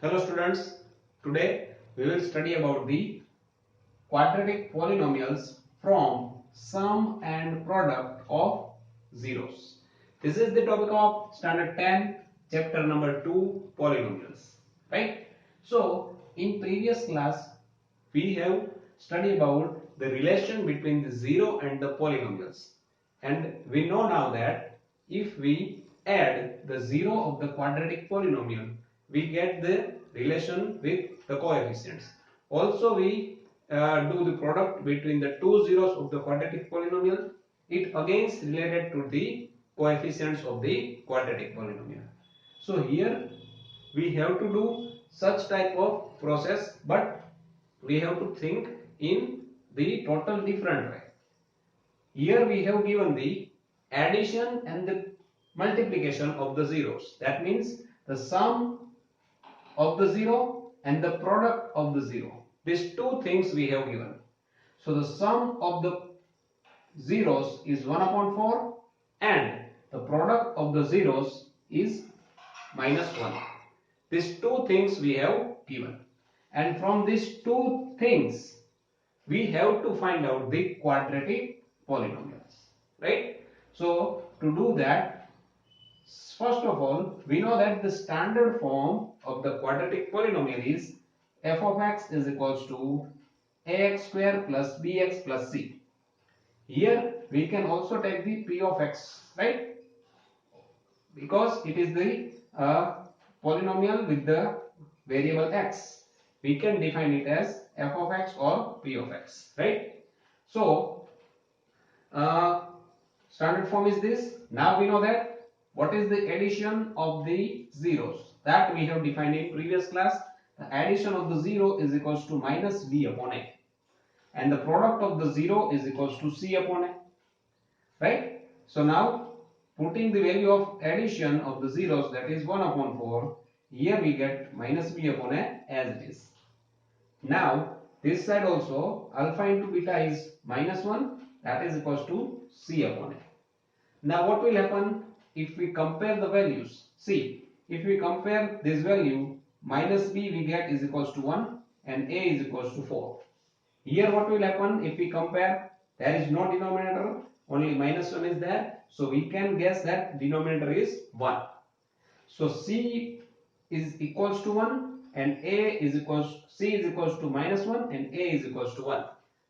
Hello students, today we will study about the quadratic polynomials from sum and product of zeros. This is the topic of standard 10 chapter number 2 polynomials, right? So in previous class we have studied about the relation between the zero and the polynomials, and we know now that if we add the zero of the quadratic polynomial we get the relation with the coefficients. Also we do the product between the two zeros of the quadratic polynomial. It again is related to the coefficients of the quadratic polynomial. So here we have to do such type of process, but we have to think in the total different way. Here we have given the addition and the multiplication of the zeros. That means the sum of the zero and the product of the zero. These two things we have given. So the sum of the zeros is 1 upon 4 and the product of the zeros is minus 1. These two things we have given. And from these two things we have to find out the quadratic polynomials, right? So to do that, first of all, we know that the standard form of the quadratic polynomial is f of x is equals to ax square plus bx plus c. Here we can also take the p of x, right? Because it is the polynomial with the variable x. We can define it as f of x or p of x, right? So standard form is this. Now we know that what is the addition of the zeros, that we have defined in previous class. The addition of the zero is equals to minus b upon a, and the product of the zero is equals to c upon a, right? So now putting the value of addition of the zeros, that is 1 upon 4, here we get minus b upon a as it is. Now this side also alpha into beta is minus 1, that is equals to c upon a. Now what will happen if we compare the values? See, if we compare this value, minus b we get is equals to 1 and a is equals to 4. Here what will happen if we compare? There is no denominator, only minus 1 is there. So we can guess that denominator is 1. So c is equals to 1 and c is equals to minus 1 and a is equals to 1.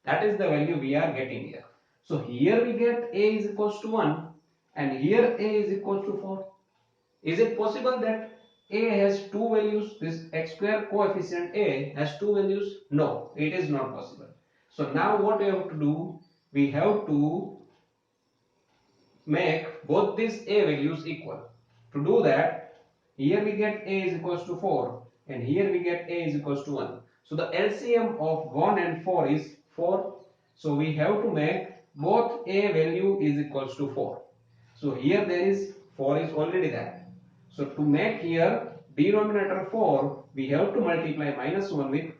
That is the value we are getting here. So here we get a is equals to 1 and here a is equals to 4. Is it possible that a has two values? This x square coefficient a has two values? No, it is not possible. So now what we have to do? We have to make both these a values equal. To do that, here we get a is equals to 4 and here we get a is equals to 1. So the LCM of 1 and 4 is 4. So we have to make both a value is equals to 4. So here there is 4 is already there. So to make here denominator 4, we have to multiply minus 1 with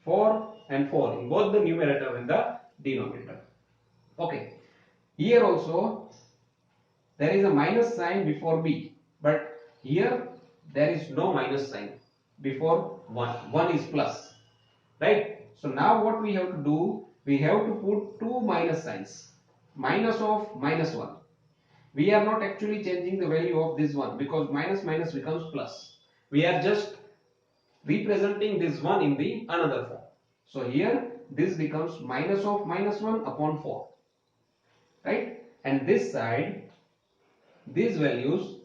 4 and 4 in both the numerator and the denominator. Okay. Here also there is a minus sign before b, but here there is no minus sign before 1. 1 is plus, right? So now what we have to do? We have to put two minus signs. Minus of minus 1. We are not actually changing the value of this one because minus minus becomes plus. We are just representing this one in the another form. So here this becomes minus of minus 1 upon 4, right? And this side, these values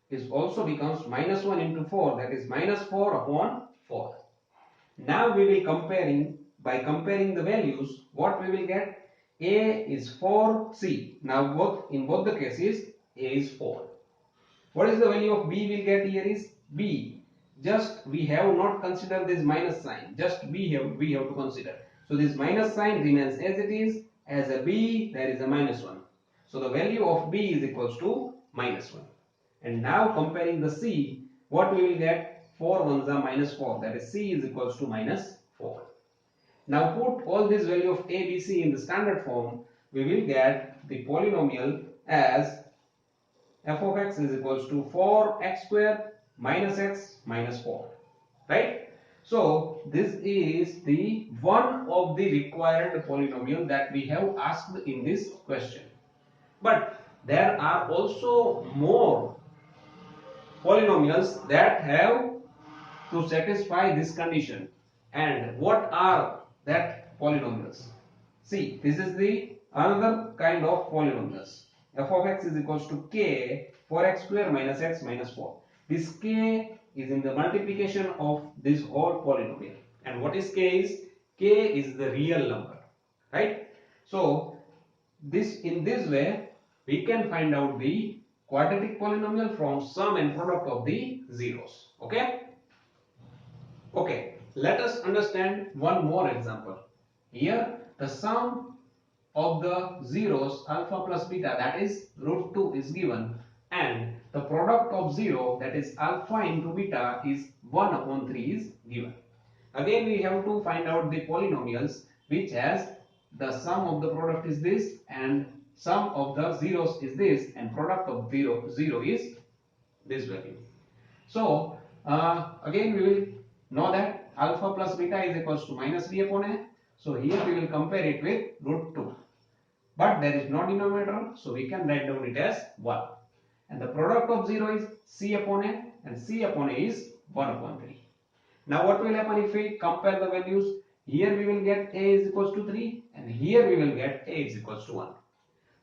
is also becomes minus 1 into 4, that is minus 4 upon 4. Now we will by comparing the values, what we will get? A is 4, C. Now in both the cases A is 4. What is the value of B will get here is B. Just we have not considered this minus sign. Just we have to consider. So this minus sign remains as it is. As a B there is a minus 1. So the value of B is equals to minus 1. And now comparing the C, what we will get? 4 ones are minus 4. That is C is equals to minus 4. Now put all this value of A, B, C in the standard form. We will get the polynomial as f of x is equals to 4x square minus x minus 4. right? So this is the one of the required polynomial that we have asked in this question. But there are also more polynomials that have to satisfy this condition. And what are that polynomials? See, this is the another kind of polynomials. F of x is equals to k for x square minus x minus 4. This k is in the multiplication of this whole polynomial. And what is k is? K is the real number, right? So this, in this way we can find out the quadratic polynomial from sum and product of the zeros. Okay, let us understand one more example. Here the sum of the zeros alpha plus beta, that is root 2, is given, and the product of 0, that is alpha into beta, is 1 upon 3 is given. Again we have to find out the polynomials which has the sum of the product is this and sum of the zeros is this and product of 0 is this value. So again we will know that alpha plus beta is equals to minus b upon a. So here we will compare it with root 2. But there is no denominator, so we can write down it as 1. And the product of 0 is c upon a, and c upon a is 1 upon 3. Now what will happen if we compare the values? Here we will get a is equals to 3 and here we will get a is equals to 1.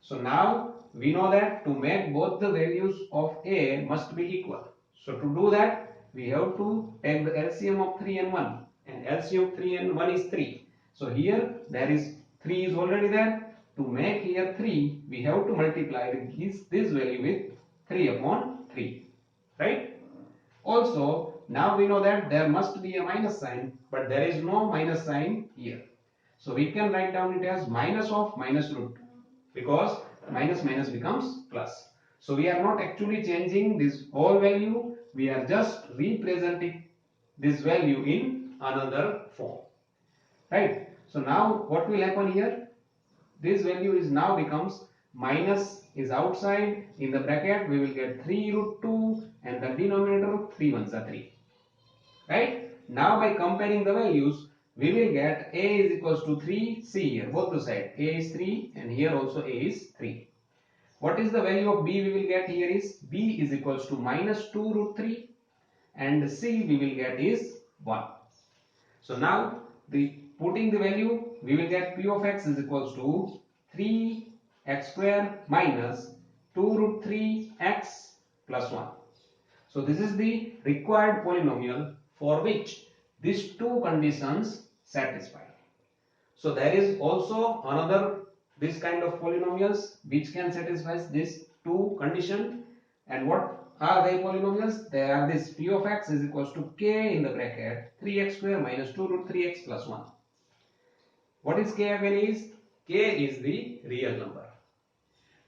So now we know that to make both the values of a must be equal. So to do that we have to take the LCM of 3 and 1, and LCM of 3 and 1 is 3. So here there is 3 is already there. To make here 3 we have to multiply this value with 3 upon 3, right? Also now we know that there must be a minus sign, but there is no minus sign here. So we can write down it as minus of minus root 2, because minus minus becomes plus. So we are not actually changing this whole value, we are just representing this value in another form, right? So now what will happen here? This value is now becomes minus is outside, in the bracket we will get 3 root 2 and the denominator 3 ones are 3, right? Now by comparing the values we will get a is equals to 3. See here both the side, a is 3 and here also a is 3. What is the value of b we will get here is b is equals to minus 2 root 3 and c we will get is 1. So now putting the value we will get p of x is equals to 3x square minus 2 root 3x plus 1. So this is the required polynomial for which these two conditions satisfy. So there is also another this kind of polynomials which can satisfy these two conditions. And what are they polynomials? They are this p of x is equals to k in the bracket 3x square minus 2 root 3x plus 1. What is k again is? K is the real number.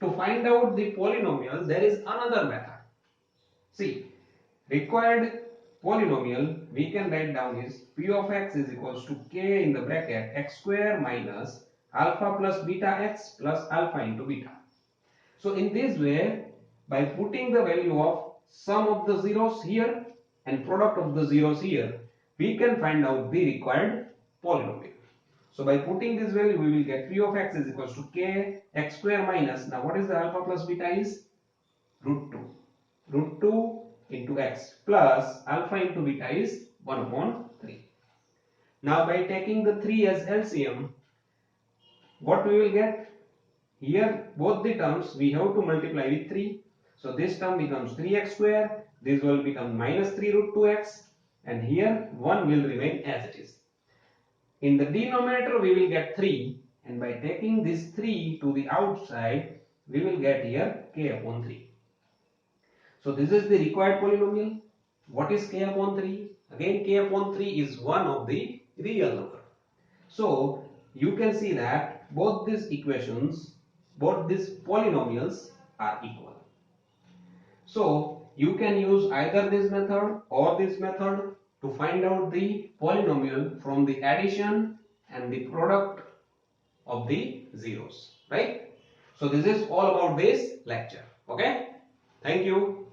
To find out the polynomial there is another method. See, required polynomial we can write down is p of x is equals to k in the bracket x square minus alpha plus beta x plus alpha into beta. So in this way, by putting the value of sum of the zeros here and product of the zeros here, we can find out the required polynomial. So by putting this value we will get p of x is equals to k x square minus, now what is the alpha plus beta is? Root 2. Root 2 into x plus alpha into beta is 1 upon 3. Now by taking the 3 as LCM, what we will get? Here both the terms we have to multiply with 3. So this term becomes 3x square, this will become minus 3 root 2x, and here 1 will remain as it is. In the denominator we will get 3, and by taking this 3 to the outside we will get here k upon 3. So this is the required polynomial. What is k upon 3? Again k upon 3 is one of the real number. So you can see that both these equations, both these polynomials are equal. So you can use either this method or this method to find out the polynomial from the addition and the product of the zeros, right? So this is all about this lecture. Okay, thank you.